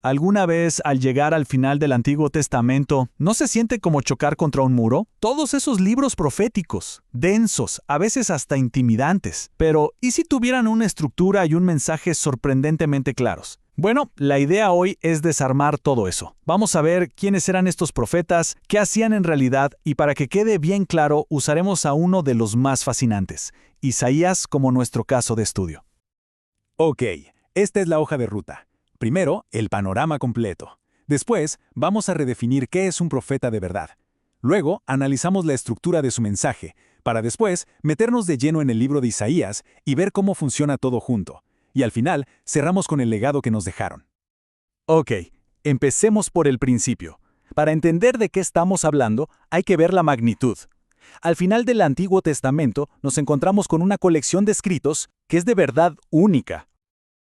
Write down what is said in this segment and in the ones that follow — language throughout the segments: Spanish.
¿Alguna vez, al llegar al final del Antiguo Testamento, no se siente como chocar contra un muro? Todos esos libros proféticos, densos, a veces hasta intimidantes. Pero, ¿y si tuvieran una estructura y un mensaje sorprendentemente claros? Bueno, la idea hoy es desarmar todo eso. Vamos a ver quiénes eran estos profetas, qué hacían en realidad, y para que quede bien claro, usaremos a uno de los más fascinantes, Isaías, como nuestro caso de estudio. Ok, esta es la hoja de ruta. Primero, el panorama completo. Después, vamos a redefinir qué es un profeta de verdad. Luego, analizamos la estructura de su mensaje, para después meternos de lleno en el libro de Isaías y ver cómo funciona todo junto. Y al final, cerramos con el legado que nos dejaron. Ok, empecemos por el principio. Para entender de qué estamos hablando, hay que ver la magnitud. Al final del Antiguo Testamento nos encontramos con una colección de escritos que es de verdad única.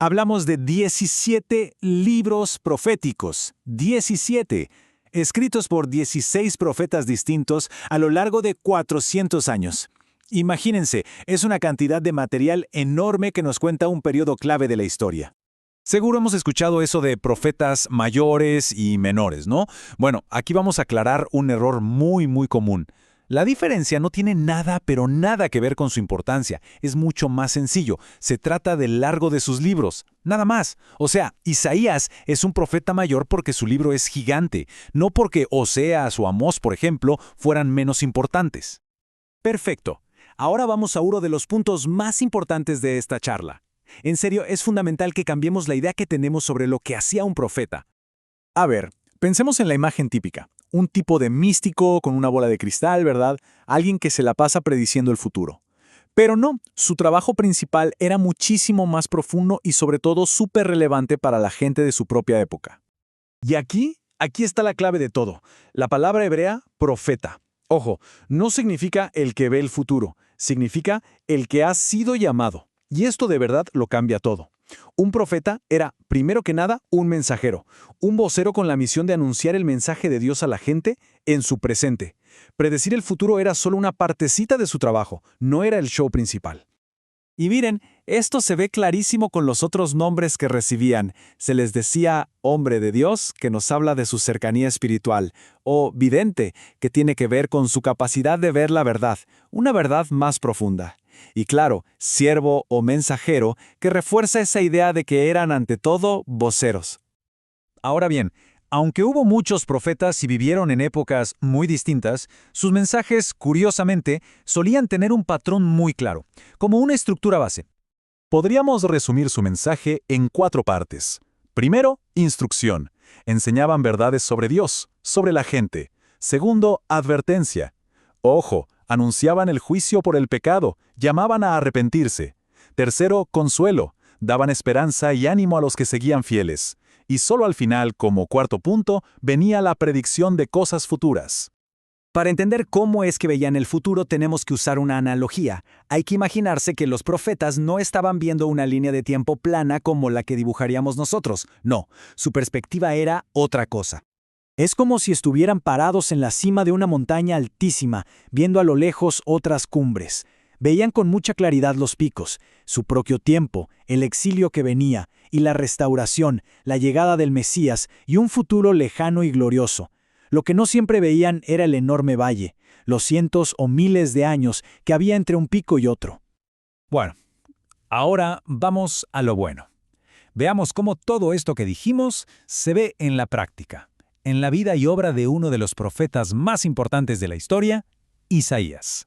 Hablamos de 17 libros proféticos, 17, escritos por 16 profetas distintos a lo largo de 400 años. Imagínense, es una cantidad de material enorme que nos cuenta un periodo clave de la historia. Seguro hemos escuchado eso de profetas mayores y menores, ¿no? Bueno, aquí vamos a aclarar un error muy común. La diferencia no tiene nada, pero nada que ver con su importancia. Es mucho más sencillo. Se trata del largo de sus libros. Nada más. O sea, Isaías es un profeta mayor porque su libro es gigante, no porque Oseas o Amós, por ejemplo, fueran menos importantes. Perfecto. Ahora vamos a uno de los puntos más importantes de esta charla. En serio, es fundamental que cambiemos la idea que tenemos sobre lo que hacía un profeta. A ver, pensemos en la imagen típica. Un tipo de místico con una bola de cristal, ¿verdad? Alguien que se la pasa prediciendo el futuro. Pero no, su trabajo principal era muchísimo más profundo y sobre todo súper relevante para la gente de su propia época. Y aquí está la clave de todo. La palabra hebrea, profeta. Ojo, no significa el que ve el futuro, significa el que ha sido llamado. Y esto de verdad lo cambia todo. Un profeta era, primero que nada, un mensajero, un vocero con la misión de anunciar el mensaje de Dios a la gente en su presente. Predecir el futuro era solo una partecita de su trabajo, no era el show principal. Y miren, esto se ve clarísimo con los otros nombres que recibían. Se les decía hombre de Dios, que nos habla de su cercanía espiritual, o vidente, que tiene que ver con su capacidad de ver la verdad, una verdad más profunda. Y claro, siervo o mensajero, que refuerza esa idea de que eran ante todo voceros. Ahora bien, aunque hubo muchos profetas y vivieron en épocas muy distintas, sus mensajes, curiosamente, solían tener un patrón muy claro, como una estructura base. Podríamos resumir su mensaje en 4 partes. Primero, instrucción. Enseñaban verdades sobre Dios, sobre la gente. Segundo, advertencia. Ojo, anunciaban el juicio por el pecado, llamaban a arrepentirse. Tercero, consuelo. Daban esperanza y ánimo a los que seguían fieles. Y solo al final, como cuarto punto, venía la predicción de cosas futuras. Para entender cómo es que veían el futuro tenemos que usar una analogía. Hay que imaginarse que los profetas no estaban viendo una línea de tiempo plana como la que dibujaríamos nosotros. No, su perspectiva era otra cosa. Es como si estuvieran parados en la cima de una montaña altísima, viendo a lo lejos otras cumbres. Veían con mucha claridad los picos, su propio tiempo, el exilio que venía, y la restauración, la llegada del Mesías y un futuro lejano y glorioso. Lo que no siempre veían era el enorme valle, los cientos o miles de años que había entre un pico y otro. Bueno, ahora vamos a lo bueno. Veamos cómo todo esto que dijimos se ve en la práctica, en la vida y obra de uno de los profetas más importantes de la historia, Isaías.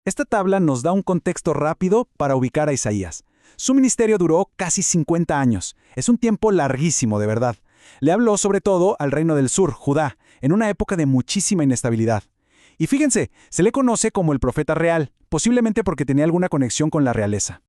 Esta tabla nos da un contexto rápido para ubicar a Isaías. Su ministerio duró casi 50 años. Es un tiempo larguísimo, de verdad. Le habló sobre todo al reino del sur, Judá, en una época de muchísima inestabilidad. Y fíjense, se le conoce como el profeta real, posiblemente porque tenía alguna conexión con la realeza.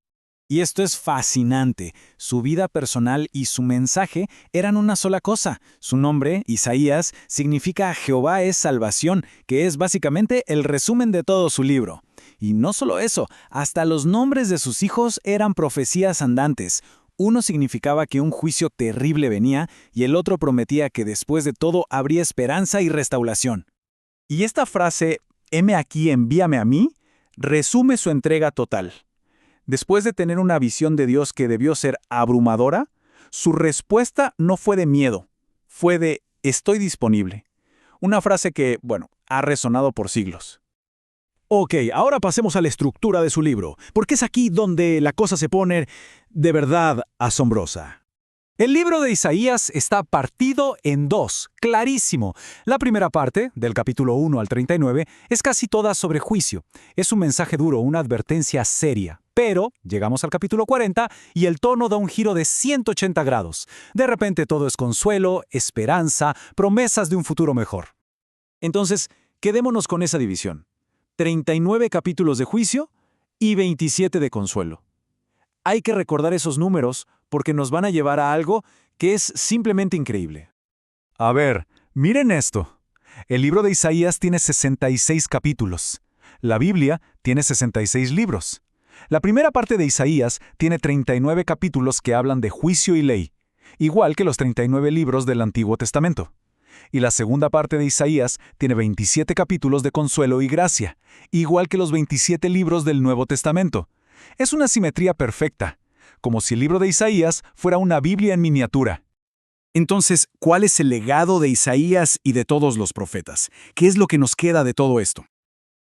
Y esto es fascinante. Su vida personal y su mensaje eran una sola cosa. Su nombre, Isaías, significa Jehová es salvación, que es básicamente el resumen de todo su libro. Y no solo eso, hasta los nombres de sus hijos eran profecías andantes. Uno significaba que un juicio terrible venía y el otro prometía que después de todo habría esperanza y restauración. Y esta frase, heme aquí, envíame a mí, resume su entrega total. Después de tener una visión de Dios que debió ser abrumadora, Su respuesta no fue de miedo, fue de estoy disponible. Una frase que, bueno, ha resonado por siglos. Ok, ahora pasemos a la estructura de su libro, porque es aquí donde la cosa se pone de verdad asombrosa. El libro de Isaías está partido en dos, clarísimo. La primera parte, del capítulo 1 al 39, es casi toda sobre juicio. Es un mensaje duro, una advertencia seria. Pero llegamos al capítulo 40 y el tono da un giro de 180 grados. De repente todo es consuelo, esperanza, promesas de un futuro mejor. Entonces, quedémonos con esa división. 39 capítulos de juicio y 27 de consuelo. Hay que recordar esos números porque nos van a llevar a algo que es simplemente increíble. A ver, miren esto. El libro de Isaías tiene 66 capítulos. La Biblia tiene 66 libros. La primera parte de Isaías tiene 39 capítulos que hablan de juicio y ley, igual que los 39 libros del Antiguo Testamento. Y la segunda parte de Isaías tiene 27 capítulos de consuelo y gracia, igual que los 27 libros del Nuevo Testamento. Es una simetría perfecta, como si el libro de Isaías fuera una Biblia en miniatura. Entonces, ¿cuál es el legado de Isaías y de todos los profetas? ¿Qué es lo que nos queda de todo esto?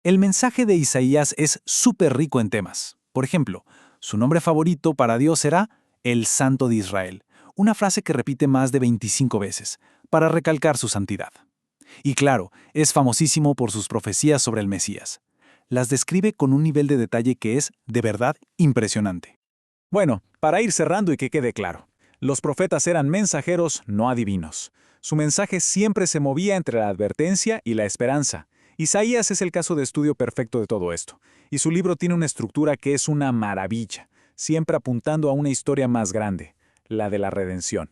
El mensaje de Isaías es súper rico en temas. Por ejemplo, su nombre favorito para Dios será el Santo de Israel, una frase que repite más de 25 veces, para recalcar su santidad. Y claro, es famosísimo por sus profecías sobre el Mesías. Las describe con un nivel de detalle que es, de verdad, impresionante. Bueno, para ir cerrando y que quede claro, los profetas eran mensajeros, no adivinos. Su mensaje siempre se movía entre la advertencia y la esperanza. Isaías es el caso de estudio perfecto de todo esto, y su libro tiene una estructura que es una maravilla, siempre apuntando a una historia más grande, la de la redención.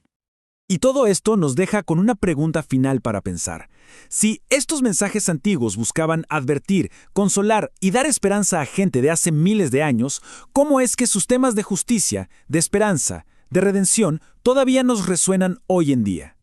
Y todo esto nos deja con una pregunta final para pensar. Si estos mensajes antiguos buscaban advertir, consolar y dar esperanza a gente de hace miles de años, ¿cómo es que sus temas de justicia, de esperanza, de redención todavía nos resuenan hoy en día?